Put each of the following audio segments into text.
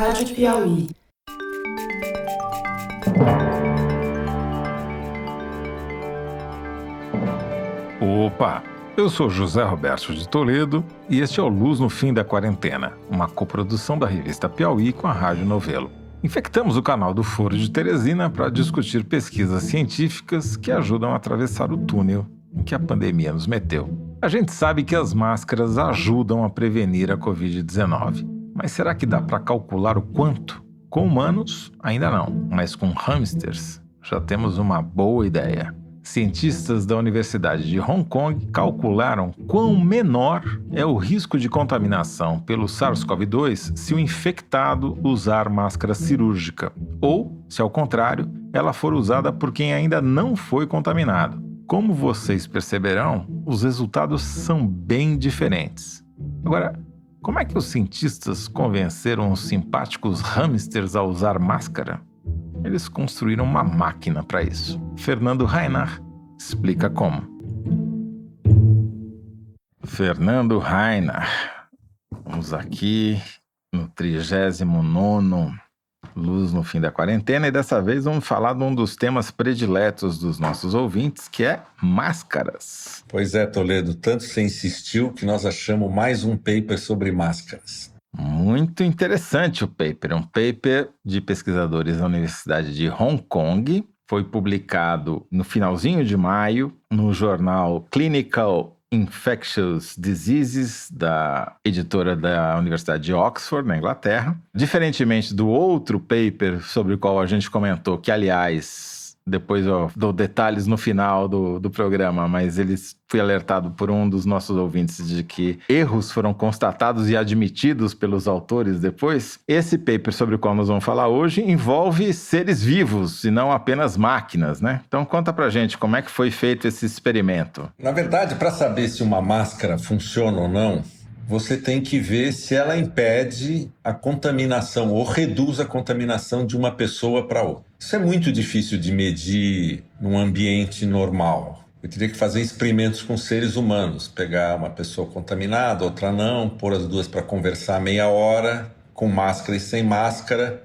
Rádio Piauí. Opa! Eu sou José Roberto de Toledo e este é o Luz no Fim da Quarentena, uma coprodução da revista Piauí com a Rádio Novelo. Infectamos o canal do Foro de Teresina para discutir pesquisas científicas que ajudam a atravessar o túnel em que a pandemia nos meteu. A gente sabe que as máscaras ajudam a prevenir a Covid-19, mas será que dá para calcular o quanto? Com humanos, ainda não, mas com hamsters já temos uma boa ideia. Cientistas da Universidade de Hong Kong calcularam quão menor é o risco de contaminação pelo SARS-CoV-2 se o infectado usar máscara cirúrgica, ou, se ao contrário, ela for usada por quem ainda não foi contaminado. Como vocês perceberão, os resultados são bem diferentes. Agora, como é que os cientistas convenceram os simpáticos hamsters a usar máscara? Eles construíram uma máquina para isso. Fernando Reinach explica como. Fernando Reinach, vamos aqui no 39º Luz no Fim da Quarentena e dessa vez vamos falar de um dos temas prediletos dos nossos ouvintes, que é máscaras. Pois é, Toledo, tanto você insistiu que nós achamos mais um paper sobre máscaras. Muito interessante o paper, um paper de pesquisadores da Universidade de Hong Kong, foi publicado no finalzinho de maio no jornal Clinical Infectious Diseases, da editora da Universidade de Oxford, na Inglaterra. Diferentemente do outro paper sobre o qual a gente comentou, que aliás, depois eu dou detalhes no final do programa, mas fui alertado por um dos nossos ouvintes de que erros foram constatados e admitidos pelos autores depois. Esse paper sobre o qual nós vamos falar hoje envolve seres vivos e não apenas máquinas, né? Então conta pra gente como é que foi feito esse experimento. Na verdade, para saber se uma máscara funciona ou não, você tem que ver se ela impede a contaminação ou reduz a contaminação de uma pessoa para outra. Isso é muito difícil de medir num ambiente normal. Eu teria que fazer experimentos com seres humanos, pegar uma pessoa contaminada, outra não, pôr as duas para conversar meia hora, com máscara e sem máscara,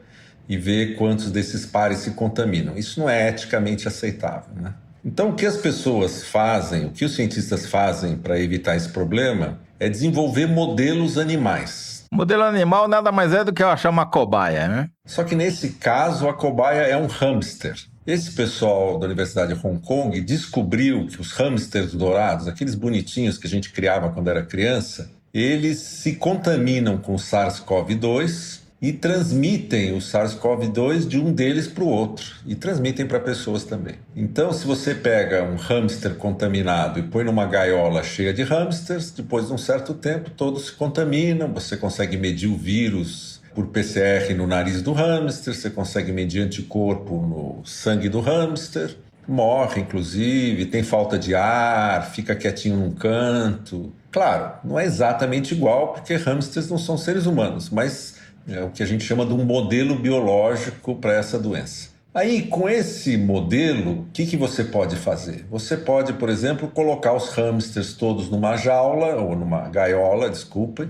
e ver quantos desses pares se contaminam. Isso não é eticamente aceitável, né? Então, o que as pessoas fazem, o que os cientistas fazem para evitar esse problema é desenvolver modelos animais. Modelo animal nada mais é do que eu achar uma cobaia, né? Só que nesse caso, a cobaia é um hamster. Esse pessoal da Universidade de Hong Kong descobriu que os hamsters dourados, aqueles bonitinhos que a gente criava quando era criança, eles se contaminam com o SARS-CoV-2 e transmitem o SARS-CoV-2 de um deles para o outro. E transmitem para pessoas também. Então, se você pega um hamster contaminado e põe numa gaiola cheia de hamsters, depois de um certo tempo, todos se contaminam. Você consegue medir o vírus por PCR no nariz do hamster, você consegue medir anticorpo no sangue do hamster. Morre, inclusive, tem falta de ar, fica quietinho num canto. Claro, não é exatamente igual, porque hamsters não são seres humanos, mas é o que a gente chama de um modelo biológico para essa doença. Aí, com esse modelo, o que você pode fazer? Você pode, por exemplo, colocar os hamsters todos numa jaula, ou numa gaiola, desculpem,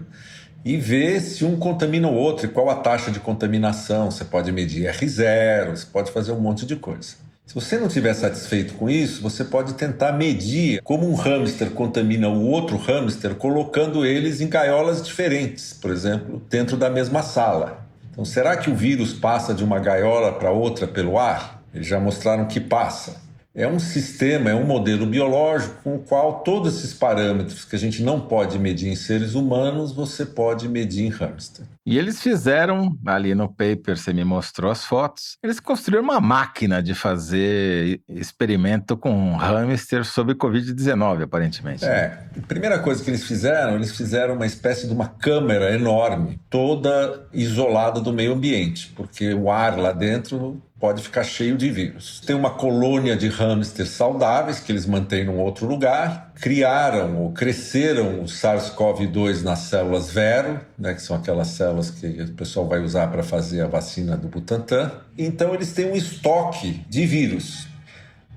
e ver se um contamina o outro e qual a taxa de contaminação. Você pode medir R0, você pode fazer um monte de coisa. Se você não estiver satisfeito com isso, você pode tentar medir como um hamster contamina o outro hamster, colocando eles em gaiolas diferentes, por exemplo, dentro da mesma sala. Então, será que o vírus passa de uma gaiola para outra pelo ar? Eles já mostraram que passa. É um sistema, é um modelo biológico com o qual todos esses parâmetros que a gente não pode medir em seres humanos, você pode medir em hamster. E eles fizeram, ali no paper, você me mostrou as fotos, eles construíram uma máquina de fazer experimento com hamster sobre Covid-19, aparentemente. A primeira coisa que eles fizeram uma espécie de uma câmera enorme, toda isolada do meio ambiente, porque o ar lá dentro pode ficar cheio de vírus. Tem uma colônia de hamsters saudáveis que eles mantêm num outro lugar, criaram ou cresceram o SARS-CoV-2 nas células Vero, né, que são aquelas células que o pessoal vai usar para fazer a vacina do Butantan. Então eles têm um estoque de vírus.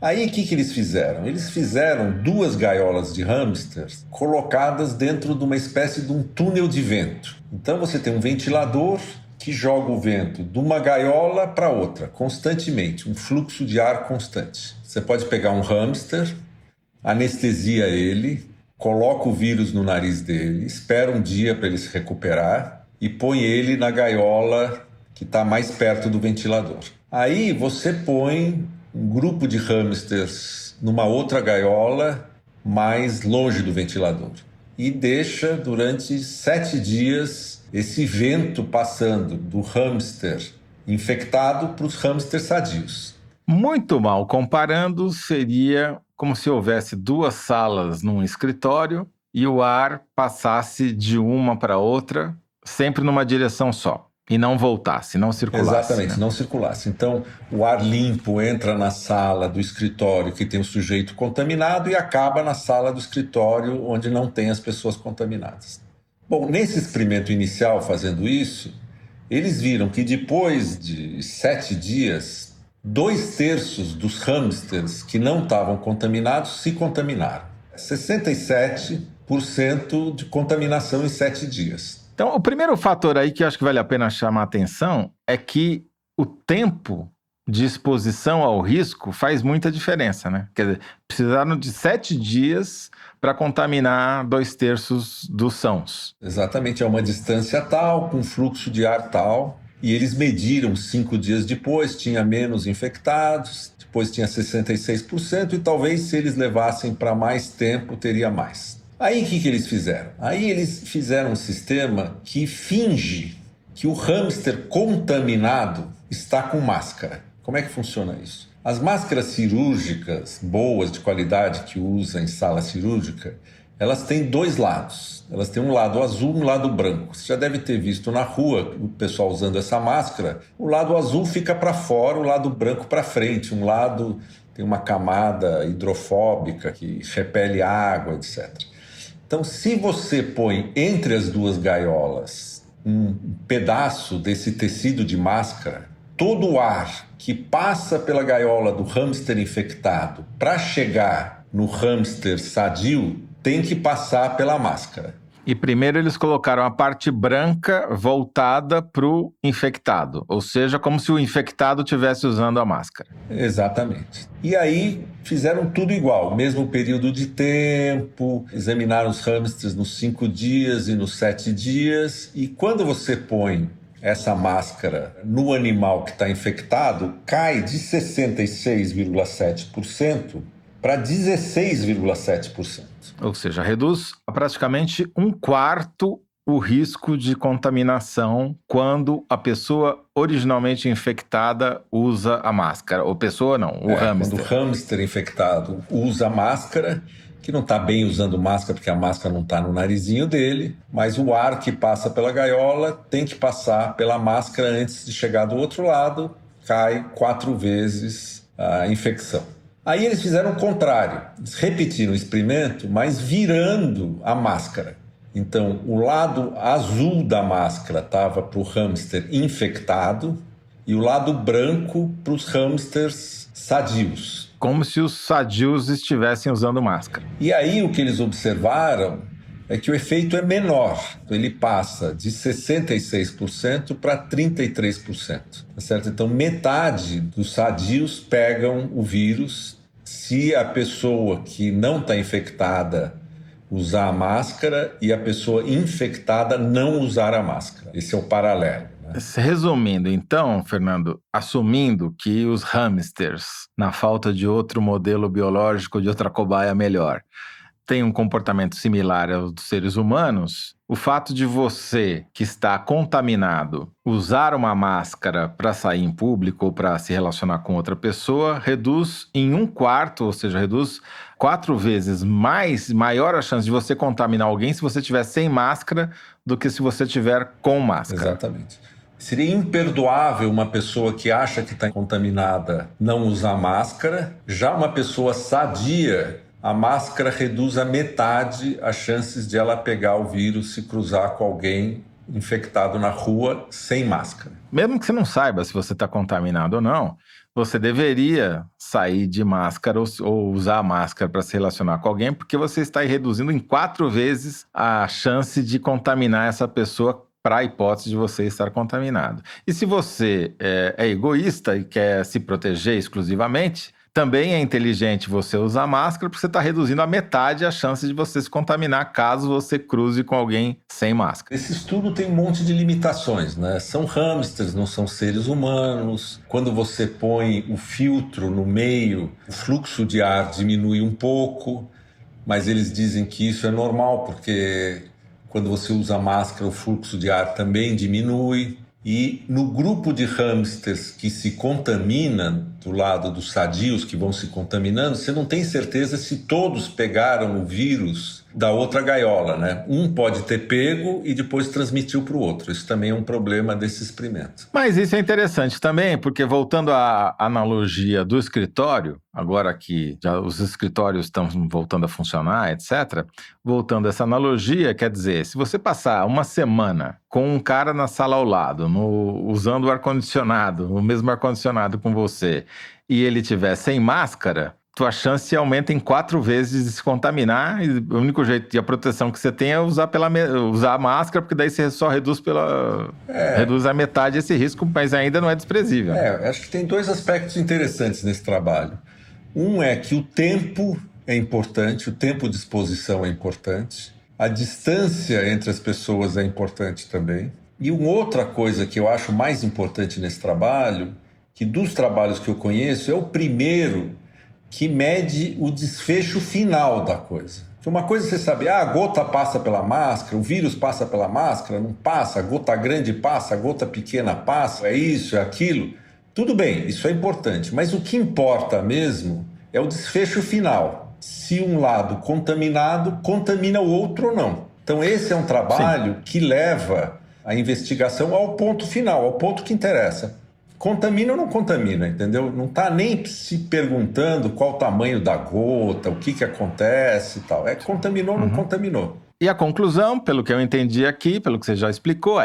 Aí o que eles fizeram? Eles fizeram 2 gaiolas de hamsters colocadas dentro de uma espécie de um túnel de vento. Então você tem um ventilador que joga o vento de uma gaiola para outra, constantemente, um fluxo de ar constante. Você pode pegar um hamster, anestesia ele, coloca o vírus no nariz dele, espera um dia para ele se recuperar e põe ele na gaiola que está mais perto do ventilador. Aí você põe um grupo de hamsters numa outra gaiola mais longe do ventilador e deixa durante 7 dias esse vento passando do hamster infectado para os hamsters sadios. Muito mal comparando, seria como se houvesse 2 salas num escritório e o ar passasse de uma para outra, sempre numa direção só. E não voltasse, não circulasse. Exatamente, né? não circulasse. Então, o ar limpo entra na sala do escritório que tem o sujeito contaminado e acaba na sala do escritório onde não tem as pessoas contaminadas. Bom, nesse experimento inicial, fazendo isso, eles viram que depois de 7 dias, 2/3 dos hamsters que não estavam contaminados se contaminaram. 67% de contaminação em 7 dias. Então, o primeiro fator aí que eu acho que vale a pena chamar a atenção é que o tempo de exposição ao risco faz muita diferença, né? Quer dizer, precisaram de 7 dias para contaminar 2/3 dos sãos. Exatamente, é uma distância tal, com fluxo de ar tal, e eles mediram 5 dias depois, tinha menos infectados, depois tinha 66%, e talvez se eles levassem para mais tempo, teria mais. Aí o que eles fizeram? Aí eles fizeram um sistema que finge que o hamster contaminado está com máscara. Como é que funciona isso? As máscaras cirúrgicas boas, de qualidade, que usa em sala cirúrgica, elas têm 2 lados. Elas têm um lado azul e um lado branco. Você já deve ter visto na rua o pessoal usando essa máscara. O lado azul fica para fora, o lado branco para frente. Um lado tem uma camada hidrofóbica que repele água, etc. Então, se você põe entre as 2 gaiolas um pedaço desse tecido de máscara, todo o ar que passa pela gaiola do hamster infectado para chegar no hamster sadio tem que passar pela máscara. E primeiro eles colocaram a parte branca voltada para o infectado, ou seja, como se o infectado estivesse usando a máscara. Exatamente. E aí fizeram tudo igual, mesmo período de tempo, examinaram os hamsters nos 5 dias e nos 7 dias, e quando você põe essa máscara no animal que está infectado, cai de 66,7% para 16,7%. Ou seja, reduz a praticamente 1/4 o risco de contaminação quando a pessoa originalmente infectada usa a máscara. Ou pessoa não, o hamster. Quando o hamster infectado usa a máscara, que não está bem usando máscara porque a máscara não está no narizinho dele, mas o ar que passa pela gaiola tem que passar pela máscara antes de chegar do outro lado, cai 4 vezes a infecção. Aí eles fizeram o contrário, eles repetiram o experimento, mas virando a máscara. Então, o lado azul da máscara estava para o hamster infectado e o lado branco para os hamsters sadios. Como se os sadios estivessem usando máscara. E aí o que eles observaram é que o efeito é menor. Ele passa de 66% para 33%. Tá certo? Então, metade dos sadios pegam o vírus se a pessoa que não está infectada usar a máscara e a pessoa infectada não usar a máscara. Esse é o paralelo. Resumindo, então, Fernando, assumindo que os hamsters, na falta de outro modelo biológico, de outra cobaia melhor, têm um comportamento similar ao dos seres humanos, o fato de você, que está contaminado, usar uma máscara para sair em público ou para se relacionar com outra pessoa, reduz em 1/4, ou seja, reduz 4 vezes maior a chance de você contaminar alguém se você estiver sem máscara do que se você estiver com máscara. Exatamente. Seria imperdoável uma pessoa que acha que está contaminada não usar máscara. Já uma pessoa sadia, a máscara reduz a metade as chances de ela pegar o vírus se cruzar com alguém infectado na rua sem máscara. Mesmo que você não saiba se você está contaminado ou não, você deveria sair de máscara ou usar a máscara para se relacionar com alguém, porque você está reduzindo em 4 vezes a chance de contaminar essa pessoa para a hipótese de você estar contaminado. E se você é egoísta e quer se proteger exclusivamente, também é inteligente você usar máscara, porque você está reduzindo a metade a chance de você se contaminar caso você cruze com alguém sem máscara. Esse estudo tem um monte de limitações, né? São hamsters, não são seres humanos. Quando você põe o filtro no meio, o fluxo de ar diminui um pouco, mas eles dizem que isso é normal, porque quando você usa máscara, o fluxo de ar também diminui. E no grupo de hamsters que se contamina, do lado dos sadios que vão se contaminando, você não tem certeza se todos pegaram o vírus da outra gaiola, né? Um pode ter pego e depois transmitiu para o outro. Isso também é um problema desse experimento. Mas isso é interessante também, porque voltando à analogia do escritório, agora que já os escritórios estão voltando a funcionar, etc., voltando a essa analogia, quer dizer, se você passar uma semana com um cara na sala ao lado, usando o ar-condicionado, o mesmo ar-condicionado com você, e ele tiver sem máscara, tua chance aumenta em 4 vezes de se contaminar, e o único jeito de a proteção que você tem é usar a máscara, porque daí você só reduz reduz a metade esse risco, mas ainda não é desprezível. Acho que tem 2 aspectos interessantes nesse trabalho. Um é que o tempo é importante, o tempo de exposição é importante, a distância entre as pessoas é importante também. E uma outra coisa que eu acho mais importante nesse trabalho, que dos trabalhos que eu conheço, é o primeiro que mede o desfecho final da coisa. Que uma coisa é você saber, a gota passa pela máscara, o vírus passa pela máscara, não passa, a gota grande passa, a gota pequena passa, é isso, é aquilo. Tudo bem, isso é importante, mas o que importa mesmo é o desfecho final. Se um lado contaminado contamina o outro ou não. Então esse é um trabalho que leva a investigação ao ponto final, ao ponto que interessa. Contamina ou não contamina, entendeu? Não está nem se perguntando qual o tamanho da gota, o que acontece e tal. É contaminou ou não contaminou. E a conclusão, pelo que eu entendi aqui, pelo que você já explicou,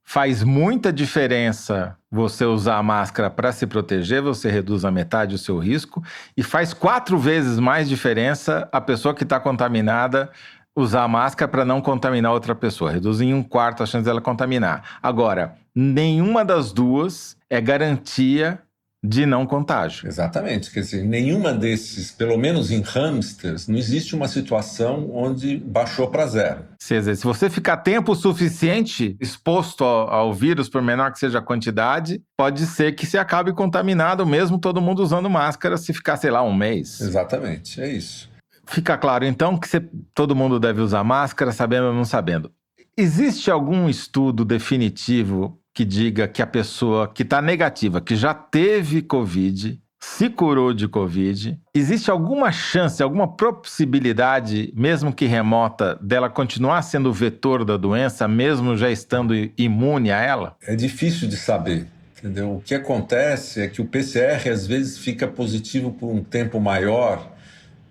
faz muita diferença você usar a máscara para se proteger, você reduz a metade o seu risco, e faz 4 vezes mais diferença a pessoa que está contaminada usar a máscara para não contaminar outra pessoa. Reduz em 1/4 a chance dela contaminar. Agora, nenhuma das duas é garantia de não contágio. Exatamente. Quer dizer, nenhuma desses, pelo menos em hamsters, não existe uma situação onde baixou para 0. Quer dizer, se você ficar tempo suficiente exposto ao vírus, por menor que seja a quantidade, pode ser que se acabe contaminado, mesmo todo mundo usando máscara, se ficar, sei lá, 1 mês. Exatamente, é isso. Fica claro, então, que todo mundo deve usar máscara, sabendo ou não sabendo. Existe algum estudo definitivo que diga que a pessoa que está negativa, que já teve Covid, se curou de Covid, existe alguma chance, alguma possibilidade, mesmo que remota, dela continuar sendo o vetor da doença, mesmo já estando imune a ela? É difícil de saber, entendeu? O que acontece é que o PCR às vezes fica positivo por um tempo maior,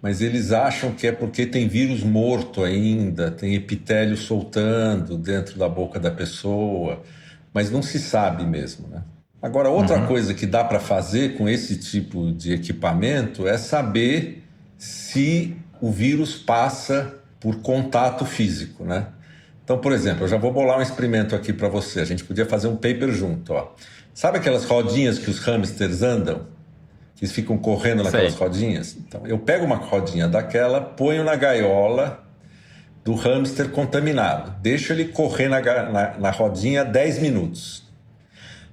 mas eles acham que é porque tem vírus morto ainda, tem epitélio soltando dentro da boca da pessoa, mas não se sabe mesmo, né? Agora, outra coisa que dá para fazer com esse tipo de equipamento é saber se o vírus passa por contato físico, né? Então, por exemplo, eu já vou bolar um experimento aqui para você. A gente podia fazer um paper junto, ó. Sabe aquelas rodinhas que os hamsters andam? Que eles ficam correndo naquelas rodinhas? Então, eu pego uma rodinha daquela, ponho na gaiola do hamster contaminado. Deixo ele correr na rodinha 10 minutos.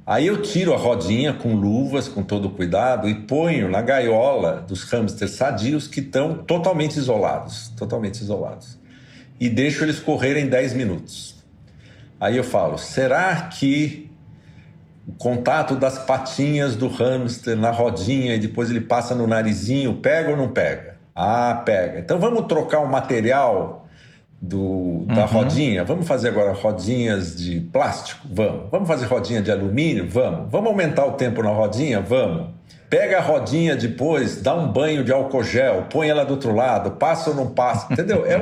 Aí eu tiro a rodinha com luvas, com todo cuidado, e ponho na gaiola dos hamsters sadios que estão totalmente isolados. E deixo eles correrem 10 minutos. Aí eu falo, será que o contato das patinhas do hamster na rodinha e depois ele passa no narizinho, pega ou não pega? Ah, pega. Então vamos trocar o material da rodinha? Vamos fazer agora rodinhas de plástico? Vamos fazer rodinha de alumínio? Vamos aumentar o tempo na rodinha? Vamos. Pega a rodinha depois, dá um banho de álcool gel, põe ela do outro lado, passa ou não passa, entendeu? É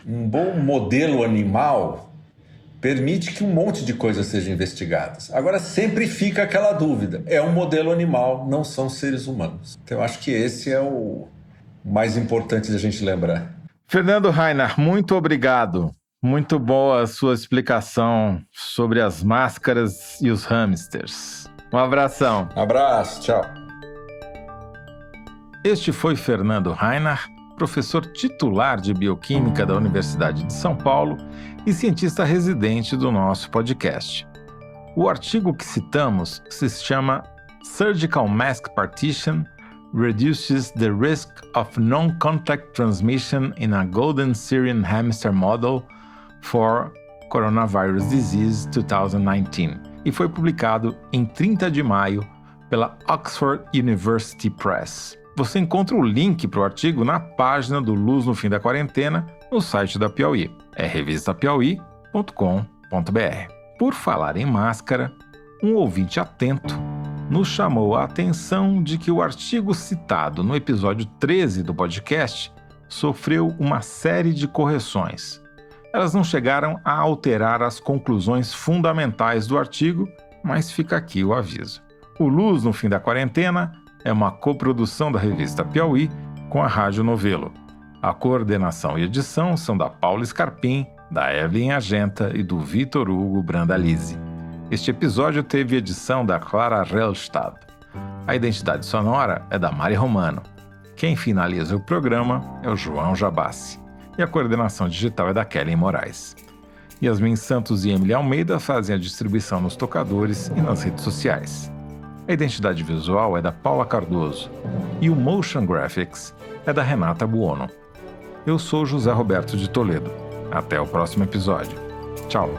um bom modelo animal, permite que um monte de coisas sejam investigadas. Agora, sempre fica aquela dúvida. É um modelo animal, não são seres humanos. Então, eu acho que esse é o mais importante da gente lembrar. Fernando Rainer, muito obrigado Muito boa a sua explicação sobre as máscaras e os hamsters. Um abração. Abraço, tchau. Este foi Fernando Reinach, professor titular de Bioquímica da Universidade de São Paulo e cientista residente do nosso podcast. O artigo que citamos se chama Surgical Mask Partition Reduces the Risk of Non-Contact Transmission in a Golden Syrian Hamster Model for Coronavirus Disease 2019 e foi publicado em 30 de maio pela Oxford University Press. Você encontra o link para o artigo na página do Luz no Fim da Quarentena no site da Piauí. É revistapiauí.com.br. Por falar em máscara, um ouvinte atento nos chamou a atenção de que o artigo citado no episódio 13 do podcast sofreu uma série de correções. Elas não chegaram a alterar as conclusões fundamentais do artigo, mas fica aqui o aviso. O Luz no Fim da Quarentena é uma coprodução da revista Piauí com a Rádio Novelo. A coordenação e edição são da Paula Scarpim, da Evelyn Agenta e do Vitor Hugo Brandalize. Este episódio teve edição da Clara Relstad. A identidade sonora é da Mari Romano. Quem finaliza o programa é o João Jabassi. E a coordenação digital é da Kelly Moraes. Yasmin Santos e Emily Almeida fazem a distribuição nos tocadores e nas redes sociais. A identidade visual é da Paula Cardoso e o Motion Graphics é da Renata Buono. Eu sou José Roberto de Toledo. Até o próximo episódio. Tchau!